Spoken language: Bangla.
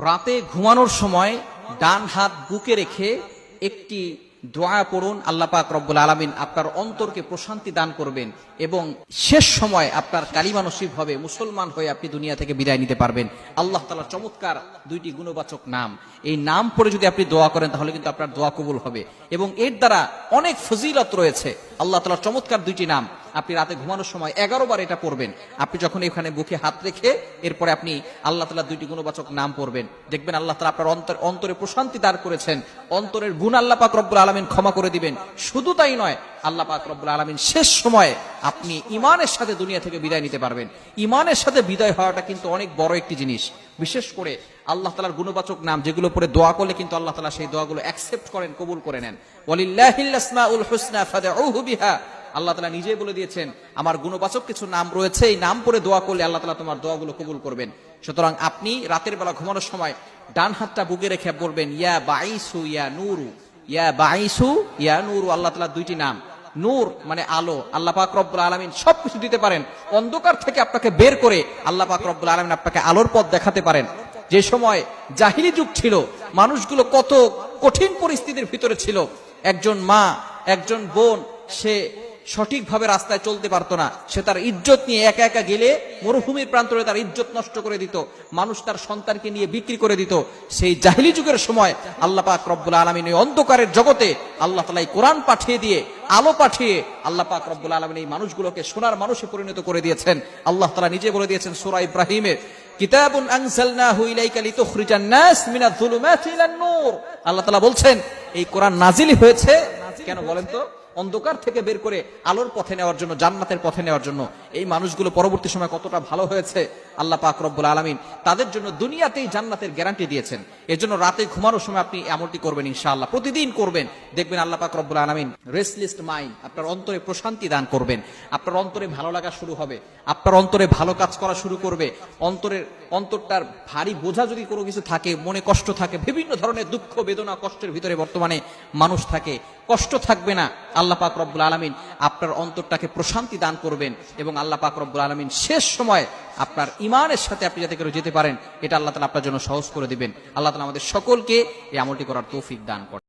রাতে ঘুমানোর সময় ডান হাত বুকে রেখে একটি দোয়া পড়ুন। আল্লাহ পাক রব্বুল আলামিন আপনার অন্তরকে প্রশান্তি দান করবেন এবং শেষ সময় আপনার কালিমা নসিব হবে, মুসলমান হয়ে আপনি দুনিয়া থেকে বিদায় নিতে পারবেন। আল্লাহ তাআলার চমৎকার দুইটি গুণবাচক নাম, এই নাম পড়ে যদি আপনি দোয়া করেন তাহলে কিন্তু আপনার দোয়া কবুল হবে এবং এর দ্বারা অনেক ফজিলত রয়েছে। আল্লাহ তাআলার চমৎকার দুইটি নাম, আপনি রাতে ঘুমানোর সময় 11 বার এটা পড়বেন। আপনি যখন এখানে বুকে হাত রেখে এরপরে আপনি আল্লাহ তাআলার দুইটি গুণবাচক নাম পড়বেন, দেখবেন আল্লাহ তাআলা আপনার অন্তরে প্রশান্তি দান করেছেন, অন্তরের গুণ আল্লাহ পাক রব্বুল আলামিন ক্ষমা করে দিবেন। শুধু তাই নয়, আল্লাহ পাক রব্বুল আলামিন শেষ সময়ে আপনি ঈমানের সাথে দুনিয়া থেকে বিদায় নিতে পারবেন। ঈমানের সাথে বিদায় হওয়াটা কিন্তু অনেক বড় একটি জিনিস। বিশেষ করে আল্লাহ তাআলার গুণবাচক নাম যেগুলো পরে দোয়া করলে কিন্তু আল্লাহ তাআলা সেই দোয়াগুলো অ্যাকসেপ্ট করেন, কবুল করে নেন। ওয়ালিল্লাহিল আসমাউল হুসনা ফাদউহু বিহা, আল্লাহ তাআলা নিজেই বলে দিয়েছেন আমার গুণবাচক কিছু নাম রয়েছে, এই নাম পড়ে দোয়া করলে আল্লাহ তাআলা তোমার দোয়াগুলো কবুল করবেন। সুতরাং আপনি রাতের বেলা ঘুমানোর সময় ডান হাতটা বুকে রেখে বলবেন ইয়া বাইসু ইয়া নূরু, ইয়া বাইসু ইয়া নূরু। আল্লাহ তাআলার দুইটি নাম, নূর মানে আলো, আল্লাহ পাক রব্বুল আলামিন সবকিছু দিতে পারেন। অন্ধকার থেকে আপনাকে বের করে আল্লাহ পাক রব্বুল আলামিন আপনাকে আলোর পথ দেখাতে পারেন। যে সময় জাহিলি যুগ ছিল, মানুষগুলো কত কঠিন পরিস্থিতির ভিতরে ছিল, একজন মা একজন বোন সে সঠিকভাবে রাস্তায় চলতে পারতো না, সে তার ইজ্জত নিয়ে একা একা গেলে মরুভূমির প্রান্তরে তার ইজ্জত নষ্ট করে দিত, মানুষ তার সন্তানকে নিয়ে বিক্রি করে দিত। সেই জাহিলি যুগের সময় আল্লাহ পাক রব্বুল আলামিন এই অন্ধকারের জগতে আল্লাহ তাআলা কোরআন পাঠিয়ে দিয়ে, আলো পাঠিয়ে আল্লাহ পাক রব্বুল আলামিন এই মানুষগুলোকে সোনার মানুষে পরিণত করে দিয়েছেন। আল্লাহ তাআলা নিজে বলে দিয়েছেন সূরা ইব্রাহিমে, কিতাবুন আনজালনাহু ইলাইকা লিতুখরিজান নাস মিনাজ যুলুমাতি ইলান নূর। আল্লাহ তাআলা বলছেন এই কোরআন নাজিল হয়েছে কেন বলেন তো? অন্ধকার থেকে বের করে আলোর পথে নেওয়ার জন্য, জান্নাতের পথে নেওয়ার জন্য। এই মানুষগুলো পরবর্তী সময় কতটা ভালো হয়েছে আল্লাহ পাক রব্বুল আলামিন তাদের জন্য দুনিয়াতেই জান্নাতের গ্যারান্টি দিয়েছেন। এজন্য রাতে ঘুমানোর সময় আপনি আমলটি করবেন ইনশাআল্লাহ, প্রতিদিন করবেন, দেখবেন আল্লাহ পাক রব্বুল আলামিন রেস্টলেস মাইন্ড, আপনার অন্তরে প্রশান্তি দান করবেন, আপনার অন্তরে ভালো লাগা শুরু হবে, আপনার অন্তরে ভালো কাজ করা শুরু করবে। অন্তরটার ভারী বোঝা যদি কোনো কিছু থাকে, মনে কষ্ট থাকে, বিভিন্ন ধরনের দুঃখ বেদনা কষ্টের ভিতরে বর্তমানে মানুষ থাকে, কষ্ট থাকবে না। আল্লাহ পাক রব্বুল আলামিন আপনার অন্তরটাকে প্রশান্তি দান করবেন এবং আল্লাহ পাক রব্বুল আলামিন শেষ সময় আপনার ঈমানের সাথে আপনি যাতে করে যেতে পারেন, এটা আল্লাহ তাআলা আপনার জন্য সহজ করে দিবেন। আল্লাহ তাআলা আমাদের সকলকে এই আমলটি করার তৌফিক দান করেন।